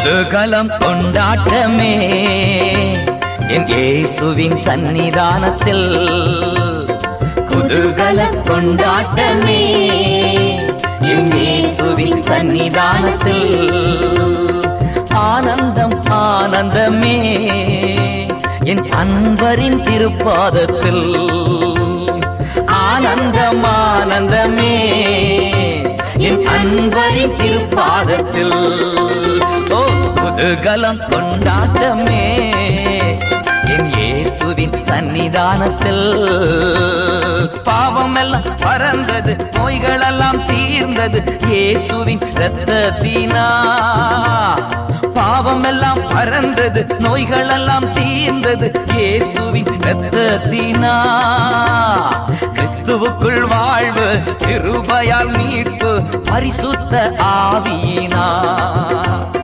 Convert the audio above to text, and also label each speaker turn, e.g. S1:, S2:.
S1: குதூகலம் கொண்டாட்டமே என் இயேசுவின் சன்னிதானத்தில். குதூகலம் கொண்டாட்டமே என் இயேசுவின் சன்னிதானத்தில். ஆனந்தம் ஆனந்தமே என் அன்பரின் திருப்பாதத்தில். ஆனந்தம் ஆனந்தமே என் அன்பரின் திருப்பாதத்தில். ஓ குதூகலம் கொண்டாட்டமே என் இயேசுவின் சன்னிதானத்தில். பாவமெல்லாம் பறந்தது, நோய்களெல்லாம் தீர்ந்தது இயேசுவின் இரத்தத்தினா. பாவமெல்லாம் பறந்தது, நோய்களெல்லாம் தீர்ந்தது இயேசுவின் இரத்தத்தினா. கிறிஸ்துவுக்குள் வாழ்வு, கிருபையால் மீட்பு, பரிசுத்த ஆவியினா.